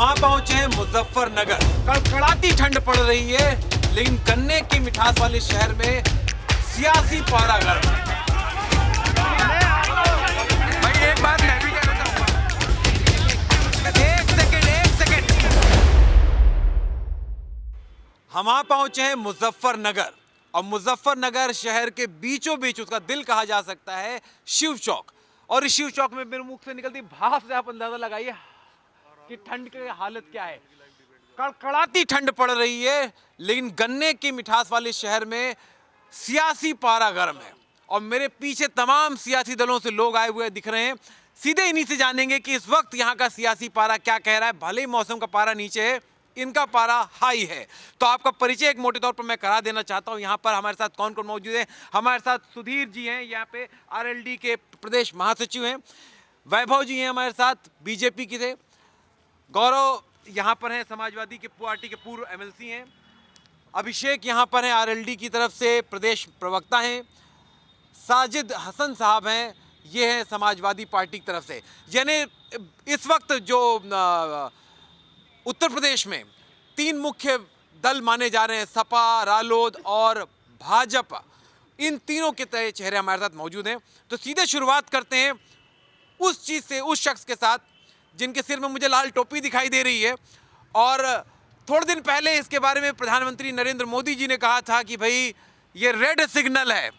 हम आ पहुंचे हैं मुजफ्फरनगर। कड़कड़ाती ठंड पड़ रही है, लेकिन गन्ने की मिठास वाले शहर में सियासी पारा गर्म है। भाई एक बात मैं भी कहना चाहूंगा, एक सेकंड। हम आ पहुंचे हैं मुजफ्फरनगर, और मुजफ्फरनगर शहर के बीचों बीच उसका दिल कहा जा सकता है शिव चौक। और इस शिव चौक में मेरे मुख से निकलती भाप से आप अंदाजा लगाइए कि ठंड की हालत क्या है। कड़कड़ाती ठंड पड़ रही है, लेकिन गन्ने की मिठास वाले शहर में सियासी पारा गर्म है। और मेरे पीछे तमाम सियासी दलों से लोग आए हुए दिख रहे हैं। सीधे इन्हीं से जानेंगे कि इस वक्त यहाँ का सियासी पारा क्या कह रहा है। भले ही मौसम का पारा नीचे है, इनका पारा हाई है। तो आपका परिचय एक मोटे तौर पर मैं करा देना चाहता हूं। यहाँ पर हमारे साथ कौन कौन मौजूद है। हमारे साथ सुधीर जी हैं, यहाँ पे आरएलडी के प्रदेश महासचिव हैं। वैभव जी हैं हमारे साथ, बीजेपी के थे। गौरव यहाँ पर हैं, समाजवादी के पार्टी के पूर्व एमएलसी हैं। अभिषेक यहाँ पर हैं, आरएलडी की तरफ से प्रदेश प्रवक्ता हैं। साजिद हसन साहब हैं, ये हैं समाजवादी पार्टी की तरफ से। यानी इस वक्त जो उत्तर प्रदेश में तीन मुख्य दल माने जा रहे हैं, सपा, रालोद और भाजपा, इन तीनों के चेहरे हमारे साथ मौजूद हैं। तो सीधे शुरुआत करते हैं उस चीज़ से, उस शख्स के साथ जिनके सिर में मुझे लाल टोपी दिखाई दे रही है। और थोड़े दिन पहले इसके बारे में प्रधानमंत्री नरेंद्र मोदी जी ने कहा था कि भाई ये रेड सिग्नल है।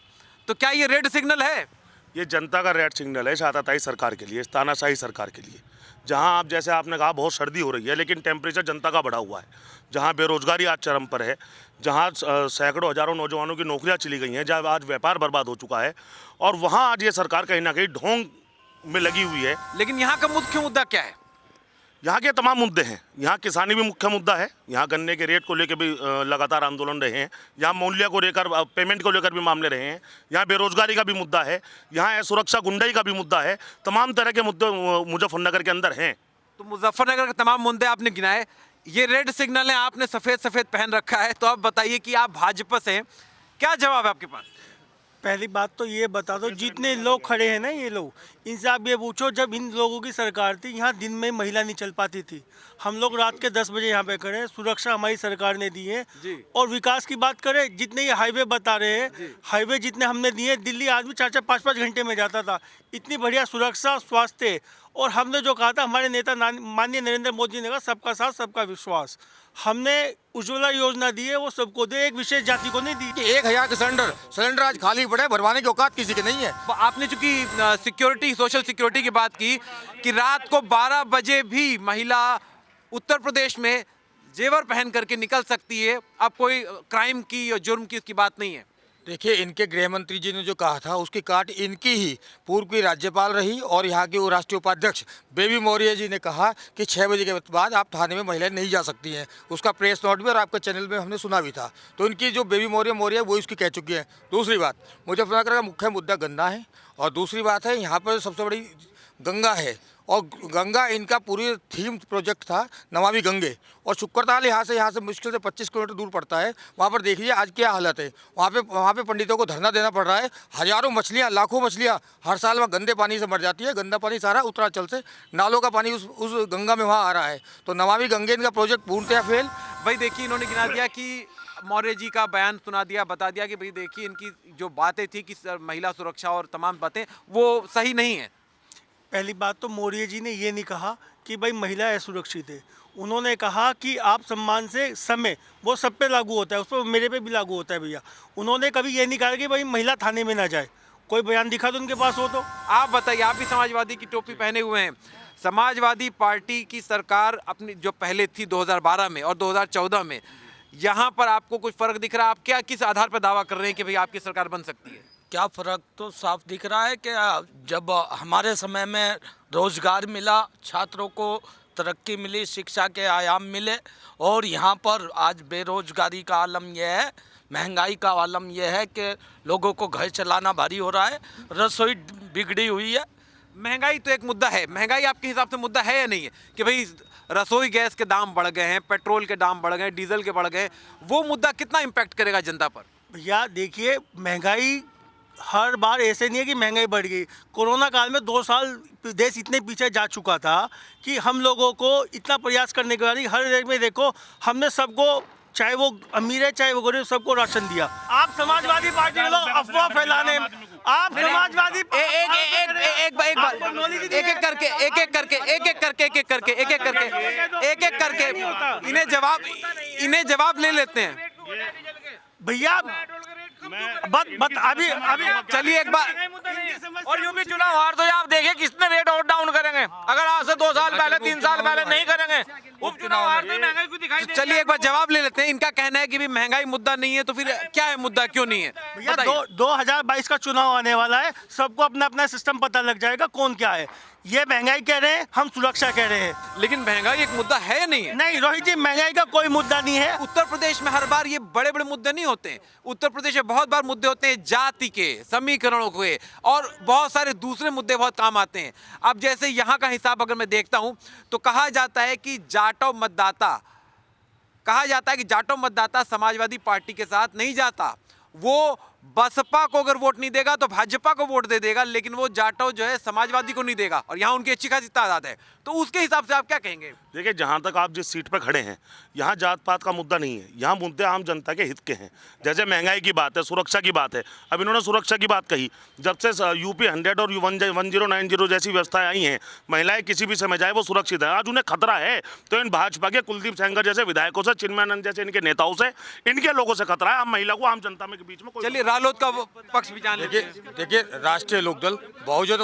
तो क्या ये रेड सिग्नल है? ये जनता का रेड सिग्नल है शाताताई सरकार के लिए, तानाशाही सरकार के लिए। जहां आप जैसे आपने कहा बहुत सर्दी हो रही है, लेकिन टेम्परेचर जनता का बढ़ा हुआ है। जहां बेरोजगारी आज चरम पर है, जहां सैकड़ों हजारों नौजवानों की नौकरियां चली गई हैं, जहां आज व्यापार बर्बाद हो चुका है, और वहां आज ये सरकार कहीं ना कहीं ढोंग में लगी हुई है। लेकिन यहाँ का मुख्य मुद्दा क्या है? यहाँ के तमाम मुद्दे हैं। यहाँ किसानी भी मुख्य मुद्दा है। यहाँ गन्ने के रेट को लेकर भी लगातार आंदोलन रहे हैं। यहाँ मूल्य को लेकर, पेमेंट को लेकर भी मामले रहे हैं। यहाँ बेरोजगारी का भी मुद्दा है। यहाँ सुरक्षा गुंडाई का भी मुद्दा है। तमाम तरह के मुद्दे मुजफ्फरनगर के अंदर हैं। तो मुजफ्फरनगर के तमाम मुद्दे आपने गिनाए, ये रेड सिग्नल है, आपने सफ़ेद पहन रखा है। तो आप बताइए कि आप भाजपा से हैं, क्या जवाब है आपके पास? पहली बात तो ये बता दो, जितने लोग खड़े हैं ना, ये लोग, इनसे आप ये पूछो, जब इन लोगों की सरकार थी यहाँ दिन में महिला नहीं चल पाती थी। हम लोग रात के 10 बजे यहाँ पे खड़े हैं, सुरक्षा हमारी सरकार ने दी है। और विकास की बात करें, जितने ये हाईवे बता रहे हैं, हाईवे जितने हमने दिए, दिल्ली आदमी 4-4, 5-5 घंटे में जाता था। इतनी बढ़िया सुरक्षा, स्वास्थ्य, और हमने जो कहा था, हमारे नेता माननीय नरेंद्र मोदी ने कहा सबका साथ सबका विश्वास। हमने उज्ज्वला योजना दी है, वो सबको दे, एक विशेष जाति को नहीं दी। 1000 के सिलेंडर आज खाली पड़े, भरवाने की औकात किसी की नहीं है। आपने चूंकि सिक्योरिटी, सोशल सिक्योरिटी की बात की कि रात को 12 बजे भी महिला उत्तर प्रदेश में जेवर पहन करके निकल सकती है, अब कोई क्राइम की या जुर्म की उसकी बात नहीं है। देखिए, इनके गृह मंत्री जी ने जो कहा था उसकी काट इनकी ही पूर्व की राज्यपाल रही और यहाँ के राष्ट्रीय उपाध्यक्ष बेबी मौर्य जी ने कहा कि 6 बजे के बाद आप थाने में महिलाएं नहीं जा सकती हैं। उसका प्रेस नोट भी और आपके चैनल में हमने सुना भी था। तो इनकी जो बेबी मौर्य वो इसकी कह चुकी है। दूसरी बात, मुजफ्फरनगर का मुख्य मुद्दा गन्ना है, और दूसरी बात है यहाँ पर सबसे बड़ी गंगा है। और गंगा इनका पूरी थीम प्रोजेक्ट था, नमामि गंगे। और शुक्रताल यहाँ से मुश्किल से 25 किलोमीटर दूर पड़ता है। वहाँ पर देखिए आज क्या हालत है। वहाँ पे पंडितों को धरना देना पड़ रहा है। हज़ारों मछलियाँ, लाखों मछलियाँ हर साल वहाँ गंदे पानी से मर जाती है। गंदा पानी सारा उत्तरांचल से, नालों का पानी उस गंगा में वहाँ आ रहा है। तो नमामि गंगे इनका प्रोजेक्ट पूर्णतः फेल। भाई देखिए, इन्होंने गिना दिया कि मौर्य जी का बयान सुना दिया, बता दिया कि भाई देखिए इनकी जो बातें थी कि महिला सुरक्षा और तमाम बातें, वो सही नहीं है। पहली बात तो मौर्य जी ने ये नहीं कहा कि भाई महिला असुरक्षित है। उन्होंने कहा कि आप सम्मान से समय, वो सब पे लागू होता है, उस पर मेरे पे भी लागू होता है भैया। उन्होंने कभी ये नहीं कहा कि भाई महिला थाने में ना जाए। कोई बयान दिखा दो उनके पास हो तो। आप बताइए, आप भी समाजवादी की टोपी पहने हुए हैं। समाजवादी पार्टी की सरकार अपनी जो पहले थी 2012 में और 2014 में, यहाँ पर आपको कुछ फर्क दिख रहा है? आप क्या किस आधार पर दावा कर रहे हैं कि भाई आपकी सरकार बन सकती है? क्या फ़र्क तो साफ दिख रहा है कि जब हमारे समय में रोज़गार मिला, छात्रों को तरक्की मिली, शिक्षा के आयाम मिले, और यहाँ पर आज बेरोज़गारी का आलम यह है, महंगाई का आलम यह है कि लोगों को घर चलाना भारी हो रहा है, रसोई बिगड़ी हुई है। महंगाई तो एक मुद्दा है। महंगाई आपके हिसाब से मुद्दा है या नहीं है कि भाई रसोई गैस के दाम बढ़ गए हैं, पेट्रोल के दाम बढ़ गए, डीजल के बढ़ गए, वो मुद्दा कितना इम्पैक्ट करेगा जनता पर? भैया देखिए, महंगाई हर बार ऐसे नहीं है कि महंगाई बढ़ गई। कोरोना काल में 2 साल देश इतने पीछे जा चुका था कि हम लोगों को इतना प्रयास करने के बाद भी हर एक में देखो हमने सबको, चाहे वो अमीर है चाहे वो गरीब, सबको राशन दिया। आप समाजवादी पार्टी के लोग अफवाह फैलाने, आप समाजवादी इन्हें जवाब ले लेते हैं भैया। बट अभी चलिए एक बार, और यूपी चुनाव हार तो आप देखिए किसने रेट और डाउन करेंगे। अगर आज से 2 साल पहले 3 साल पहले नहीं करेंगे, उपचुनाव हार तो महंगाई को दिखाई दे। चलिए एक बार जवाब ले लेते हैं। इनका कहना है कि भी महंगाई मुद्दा नहीं है, तो फिर क्या है मुद्दा, क्यों नहीं है? भैया 2022 का चुनाव आने वाला है, सबको अपना अपना सिस्टम पता लग जाएगा कौन क्या है। ये महंगाई कह रहे हैं, हम सुरक्षा कह रहे हैं। लेकिन महंगाई एक मुद्दा है या नहीं है? नहीं रोहित जी, महंगाई का कोई मुद्दा नहीं है। उत्तर प्रदेश में हर बार ये बड़े बड़े मुद्दे नहीं होते हैं। उत्तर प्रदेश में बहुत बार मुद्दे होते हैं जाति के, समीकरणों के, और बहुत सारे दूसरे मुद्दे बहुत काम आते हैं। अब जैसे यहाँ का हिसाब अगर मैं देखता हूँ तो कहा जाता है कि जाटो मतदाता समाजवादी पार्टी के साथ नहीं जाता। वो बसपा को अगर वोट नहीं देगा तो भाजपा को वोट दे देगा, लेकिन वो जाटो जो है समाजवादी को नहीं देगा, और यहाँ उनकी अच्छी खासी तादाद है। तो उसके हिसाब से आप क्या कहेंगे? देखिए, जहाँ तक आप जिस सीट पर खड़े हैं, यहाँ जात पात का मुद्दा नहीं है, यहाँ मुद्दे आम जनता के हित के हैं। जैसे महंगाई की बात है, सुरक्षा की बात है। अब इन्होंने सुरक्षा की बात कही। जब से यूपी 100 और 1090 जैसी व्यवस्थाएं आई हैं, महिलाएं किसी भी समय जाए वो सुरक्षित है। आज उन्हें खतरा है तो इन भाजपा के कुलदीप सेंगर जैसे विधायकों से, चिन्मयानंद जैसे इनके नेताओं से, इनके लोगों से खतरा है। आम महिला को, आम जनता में के बीच में कोई। चलिए रालोद का पक्ष भी जान लेते हैं। देखिए राष्ट्रीय लोकदल बहुजन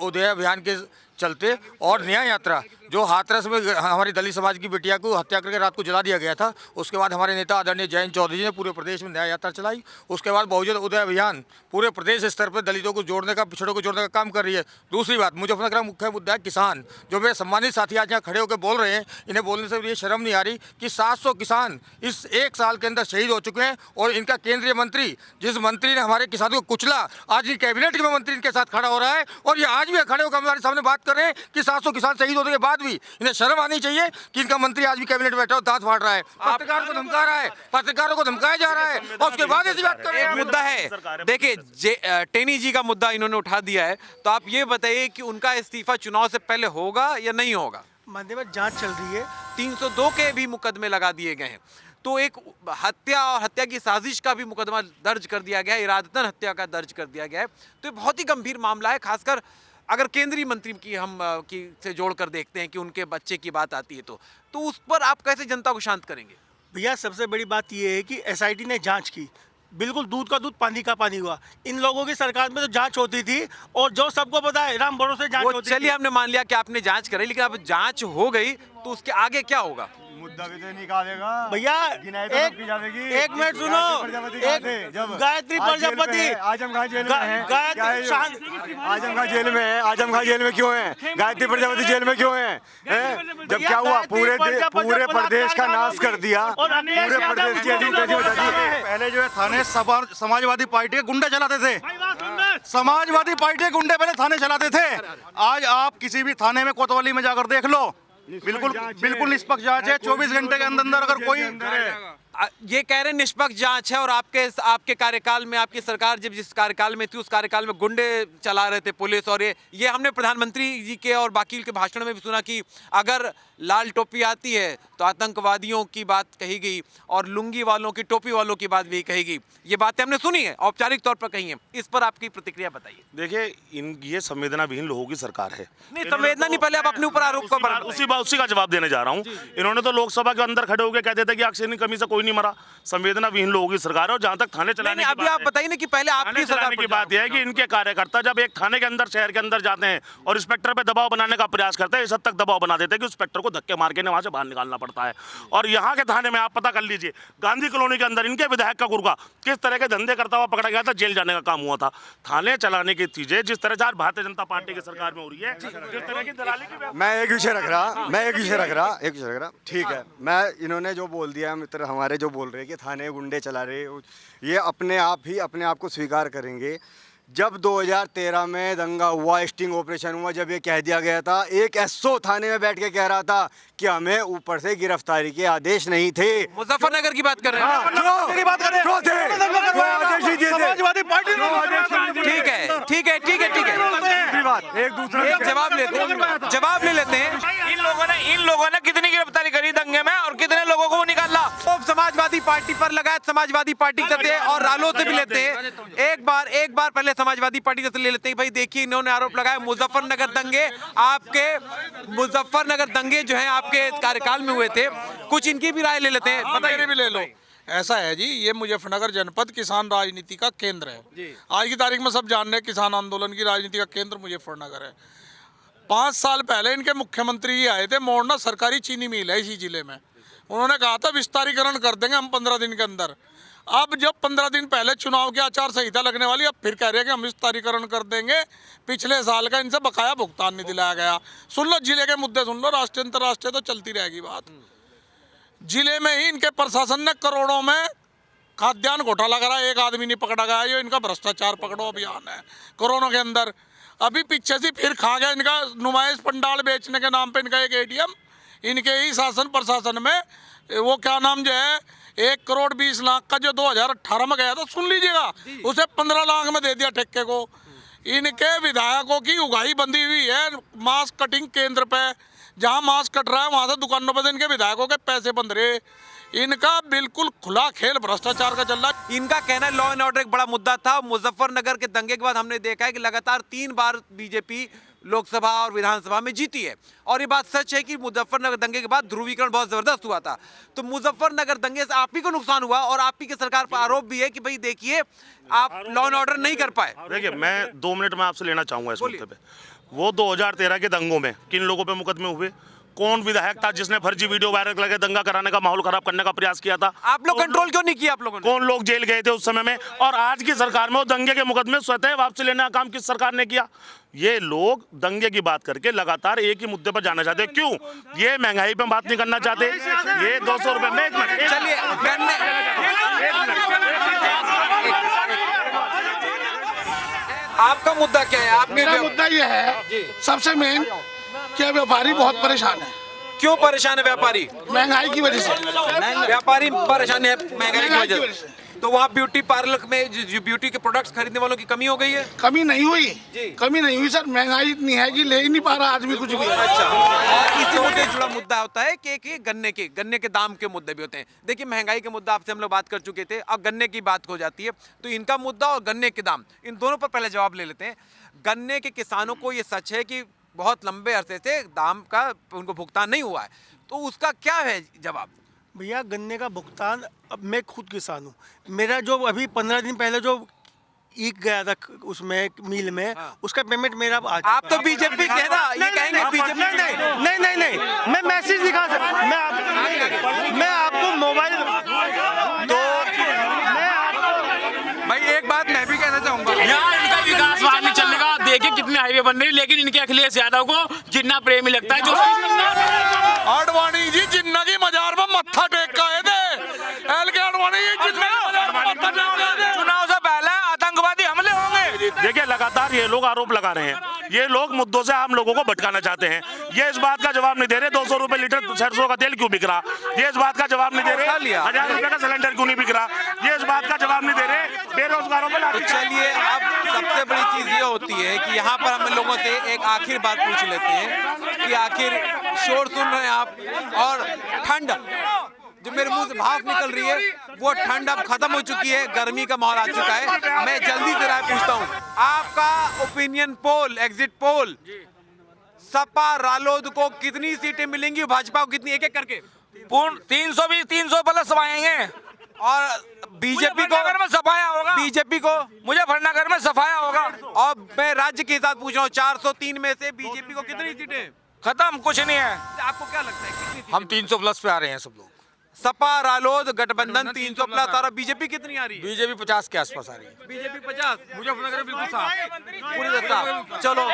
उदय अभियान के चलते और न्याय यात्रा जो हाथरस में हमारी दलित समाज की बिटिया को हत्या करके रात को जला दिया गया था, उसके बाद हमारे नेता आदरणीय जयंत चौधरी जी ने पूरे प्रदेश में न्याय यात्रा चलाई। उसके बाद बहुजन उदय अभियान पूरे प्रदेश स्तर पर दलितों को जोड़ने का, पिछड़ों को जोड़ने का काम कर रही है। दूसरी बात, मुजफ्फरनगर का मुख्य मुद्दा है किसान। जो मेरे सम्मानित साथी आज यहाँ खड़े होकर बोल रहे हैं, इन्हें बोलने से ये शर्म नहीं आ रही कि 700 किसान इस 1 साल के अंदर शहीद हो चुके हैं। और इनका केंद्रीय मंत्री, जिस मंत्री ने हमारे किसानों को कुचला, आज ये कैबिनेट में मंत्री इनके साथ खड़ा हो रहा है, और ये आज भी खड़े होकर हमारे सामने बात कर रहे हैं कि 700 किसान शहीद होने के बाद भी इन्हें शर्म आनी चाहिए कि इनका मंत्री आज भी कैबिनेट बैठा हो, दांत फाड़ रहा है, पत्रकारों को धमका रहा है, पत्रकारों को धमकाया जा रहा है, और उसके बाद ऐसी बात कर रहे हैं। एक मुद्दा है, देखिए टेनी जी का मुद्दा इन्होंने उठा दिया है, तो आप ये बताइए कि उनका इस्तीफा चुनाव से पहले होगा या नहीं होगा? माननीय में जांच चल रही है। 302 के भी मुकदमे लगा दिए गए हैं। तो एक हत्या और हत्या की साजिश का भी मुकदमा दर्ज कर दिया गया है, इरादतन हत्या का दर्ज कर दिया गया है। तो ये बहुत ही गंभीर मामला है, खासकर अगर केंद्रीय मंत्री की हम से जोड़कर देखते हैं कि उनके बच्चे की बात आती है तो उस पर आप कैसे जनता को शांत करेंगे? भैया सबसे बड़ी बात यह है कि एसआईटी ने जांच की, बिल्कुल दूध का दूध पानी का पानी हुआ। इन लोगों की सरकार में तो जांच होती थी, और जो सबको पता है राम भरोसे जांच होती थी। चलिए हमने मान लिया कि आपने जांच करी, लेकिन अब जांच हो गई तो उसके आगे क्या होगा? मुद्दा भी तो निकालेगा भैया। एक मिनट सुनो, गायत्री प्रजापति आजमगढ़ जेल में है। आजमगढ़ जेल में है। आजमगढ़ जेल में क्यों है? गायत्री प्रजापति जेल में क्यों है? जब क्या हुआ, पूरे प्रदेश का नाश कर दिया, पूरे प्रदेश की अजीब तजीब बता दी। पहले जो है थाने समाजवादी पार्टी के गुंडे चलाते थे, समाजवादी पार्टी के गुंडे पहले थाने चलाते थे। आज आप किसी भी थाने में कोतवाली में जाकर देख लो, बिल्कुल निष्पक्ष जांच है। 24 घंटे के अंदर अगर कोई ये कह रहे हैं निष्पक्ष जांच है, और आपके कार्यकाल में, आपकी सरकार जब जिस कार्यकाल में थी उस कार्यकाल में गुंडे चला रहे थे पुलिस। और ये हमने प्रधानमंत्री जी के और बाकी के भाषण में भी सुना कि अगर लाल टोपी आती है तो आतंकवादियों की बात कही गई, और लुंगी वालों की, टोपी वालों की बात भी कही गई। ये बातें हमने सुनी है, औपचारिक तौर पर कही है। इस पर आपकी प्रतिक्रिया बताइए। देखिए, ये संवेदनाविहीन लोगों की सरकार है। नहीं, संवेदना नहीं, पहले आप अपने ऊपर आरोप को उसी का जवाब देने जा रहा हूँ। इन्होंने तो लोकसभा के अंदर खड़े होकर कहते थे कि ऑक्सीजन की कमी से कोई नहीं मरा। संवेदनाविहीन लोगों की सरकार है। और जहां तक थाने चलाने की अभी आप बताइए ना कि पहले आपकी सरकार की बात यह है कि इनके कार्यकर्ता जब एक थाने के अंदर, शहर के अंदर जाते हैं और इंस्पेक्टर पे दबाव बनाने का प्रयास करते हैं, इस हद तक दबाव बना देते हैं कि इंस्पेक्टर को धक्के मार के वहां से बाहर निकालना पड़ता है। और यहाँ के थाने में आप पता कर लीजिए, गांधी कॉलोनी के अंदर इनके विधायक का गुर्गा किस तरह के धंधे करता हुआ पकड़ा गया था, जेल जाने का काम हुआ था। थाने चलाने की चीजें जिस तरह से भारतीय जनता पार्टी की सरकार में हो रही है, जिस तरह की दलाली की, मैं एक विषय रख रहा ठीक है। मैं इन्होंने जो बोल दिया, मित्र हमारे जो बोल रहे हैं कि थाने गुंडे चला रहे, ये अपने आप को स्वीकार करेंगे जब 2013 में दंगा हुआ, स्टिंग ऑपरेशन हुआ, जब ये कह दिया गया था, एक एसओ थाने में बैठ के कह रहा था कि हमें ऊपर से गिरफ्तारी के आदेश नहीं थे। मुजफ्फरनगर की बात कर रहे हैं। क्यों थे? कोई आदेश नहीं दिए थे। समाजवादी पार्टी ठीक है, ठीक है, ठीक है, ठीक है। एक दूसरे एक जवाब लेते हैं, जवाब ले लेते हैं। इन लोगों ने कितनी गिरफ्तारी करी दंगे में और कितने लोगों को निकाला? तो समाजवादी पार्टी पर लगायत समाजवादी पार्टी करते हैं और रालोद से भी लेते हैं। एक बार पहले समाजवादी पार्टी से ले लेते हैं। भाई देखिए, इन्होंने आरोप लगाया मुजफ्फरनगर दंगे, आपके मुजफ्फरनगर दंगे जो हैं आपके कार्यकाल में हुए थे। कुछ इनकी भी राय ले लेते हैं। बताइए भी ले लो। ऐसा है जी, ये मुजफ्फरनगर जनपद किसान राजनीति का केंद्र है। आज की तारीख में सब जान रहे हैं किसान आंदोलन की राजनीति का केंद्र मुजफ्फरनगर है। 5 साल पहले इनके मुख्यमंत्री ही आए थे, मोड़ना सरकारी चीनी मिल है इसी जिले में। उन्होंने कहा था विस्तारीकरण कर देंगे हम 15 दिन के अंदर। अब जब 15 दिन पहले चुनाव की आचार संहिता लगने वाली, अब फिर कह रहे हैं कि हम विस्तारीकरण कर देंगे। पिछले साल का इनसे बकाया भुगतान नहीं दिलाया गया। सुन लो जिले के मुद्दे, सुन लो, राष्ट्रीय अंतर्राष्ट्रीय तो चलती रहेगी बात। जिले में ही इनके प्रशासन ने करोड़ों में खाद्यान्न घोटाला करा, एक आदमी नहीं पकड़ा गया। ये इनका भ्रष्टाचार पकड़ो अभियान है कोरोना के अंदर। अभी पीछे से फिर खा गया इनका नुमाइश पंडाल बेचने के नाम पे इनका एक एटीएम इनके ही शासन प्रशासन में। वो क्या नाम जो है 1,20,00,000 का जो 2018 में गया था, सुन लीजिएगा, उसे 15 लाख में दे दिया ठेके को। इनके विधायकों की उगाही बंधी हुई है मांस कटिंग केंद्र पे। जहां मांस कट रहा है वहां से दुकानों पर इनके विधायकों के पैसे बंद रहे। इनका बिल्कुल खुला खेल भ्रष्टाचार का चल रहा है। इनका कहना है लॉ एंड ऑर्डर एक बड़ा मुद्दा था। मुजफ्फरनगर के दंगे के बाद हमने देखा है कि लगातार 3 बार बीजेपी लोकसभा और विधानसभा में जीती है। और ये बात सच है कि मुजफ्फरनगर दंगे के बाद ध्रुवीकरण बहुत जबरदस्त हुआ था। तो मुजफ्फरनगर दंगे से आप ही को नुकसान हुआ और आप ही की सरकार पर आरोप भी है कि भाई देखिए आप लॉ एंड ऑर्डर नहीं कर पाए। देखिए, मैं 2 मिनट में आपसे लेना चाहूँगा इस मुद्दे पे। वो 2013 के दंगों में किन लोगों पे मुकदमे हुए? कौन विधायक था जिसने फर्जी वीडियो वायरल करके दंगा कराने का माहौल खराब करने का प्रयास किया था? आप लोग कंट्रोल क्यों नहीं किया? आप लोगों ने कौन लोग जेल गए थे उस समय में? और आज की सरकार में वो दंगे के मुकदमे स्वतः वापसी लेने का काम किस सरकार ने किया? ये लोग दंगे की बात करके लगातार एक ही मुद्दे पर जाना चाहते हैं। क्यों? ये महंगाई पे बात नहीं करना चाहते। ये 200 रुपए में चलिए आपका मुद्दा क्या है? आपके मेरा मुद्दा ये है सबसे मेन कि व्यापारी बहुत परेशान है। क्यों परेशान है व्यापारी? महंगाई की वजह से। व्यापारी परेशान है महंगाई की वजह से। तो वहाँ ब्यूटी पार्लर में जो ब्यूटी के प्रोडक्ट्स खरीदने वालों की कमी हो गई है? कमी नहीं हुई, कमी नहीं हुई सर। महंगाई इतनी है कि ले ही नहीं पा रहा आदमी कुछ भी। अच्छा, और इसी मुद्दे से जुड़ा मुद्दा होता है कि गन्ने के दाम के मुद्दे भी होते हैं। देखिए, महंगाई के मुद्दा आपसे हम लोग बात कर चुके थे, अब गन्ने की बात हो जाती है। तो इनका मुद्दा और गन्ने के दाम, इन दोनों पर पहले जवाब ले लेते हैं। गन्ने के किसानों को ये सच है कि बहुत लंबे अरसे से दाम का उनको भुगतान नहीं हुआ है, तो उसका क्या है जवाब? भैया गन्ने का भुगतान, अब मैं खुद किसान हूँ। मेरा जो अभी 15 दिन पहले जो ईक गया था उसमें मिल में, उसका पेमेंट मेरा आ चुका है। आप तो बीजेपी के ना, ये कहेंगे बीजेपी। नहीं, मैं मैसेज दिखा सकता। मैं आपको मोबाइल तो भाई एक बात मैं भी कहना चाहूंगा, यहाँ इनका विकास वहाँ नहीं चलेगा। देखिए कितने हाईवे बन रही, लेकिन इनके अखिलेश यादव को जिन्ना प्रेमी लगता है। जो आडवाणी जी जिन्ना की मजार में मत्था टेक का है दे। एल के आडवाणी जी जिन्ना की मजार में मत्था टेक का है। चुनाव से पहले आतंकवादी हमले होंगे। देखिए, लगातार ये लोग आरोप लगा रहे हैं। ये लोग मुद्दों से आम लोगों को भटकाना चाहते हैं। ये इस बात का जवाब नहीं दे रहे 200 रुपए लीटर सरसों का तेल क्यों बिक रहा। ये इस बात का जवाब नहीं दे रहे 1000 रुपए का सिलेंडर क्यों नहीं बिक रहा। ये इस बात का जवाब नहीं दे रहे बेरोजगारों पर लाठी। चलिए, अब सबसे बड़ी चीज ये होती है कि यहाँ पर हम लोगों से एक आखिर बात पूछ लेते हैं कि आखिर शोर सुन रहे हैं आप, और ठंड जो मेरे मुंह से भाप निकल रही है, वो ठंड अब खत्म हो चुकी है, गर्मी का माहौल आ चुका है। मैं जल्दी से राय पूछता हूँ, आपका opinion poll, exit poll, Sapa Ralod को कितनी सीटें मिलेंगी, भाजपा को कितनी, एक एक करके? पूर्ण 320, 300 प्लस सफाएंगे। और बीजेपी को? में सफाया होगा। बीजेपी को? मुजफ्फरनगर में सफाया होगा। और मैं राज्य के साथ पूछ रहा हूँ, 403 में से बीजेपी को कितनी सीटें? खत्म, कुछ नहीं है। आपको क्या लगता है कितनी सीटें? हम 300 प्लस पे आ रहे हैं सब लोग। सपा रालोद गठबंधन 300 प्लस आ रहा, बीजेपी कितनी आ रही है? बीजेपी 50 के आसपास आ रही है। बीजेपी 50, मुजफ्फरनगर बिल्कुल साफ, पूरी तरह साफ। चलो,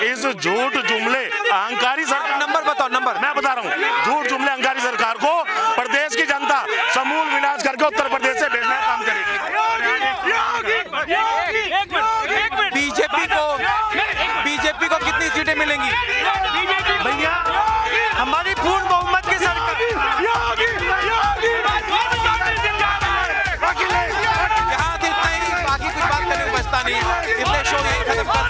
इस झूठ जुमले अहंकारी सरकार, नंबर बताओ, नंबर। मैं बता रहा हूँ, झूठ जुमले अहंकारी सरकार को प्रदेश की जनता समूल विनाश करके उत्तर प्रदेश से भेजने का काम करेगी। मिलेंगी? भैया हमारी पूर्ण बहुमत की सरकार। यहाँ से इतना ही, बाकी कुछ बात करने को बचता नहीं, इसलिए शो यही खत्म कर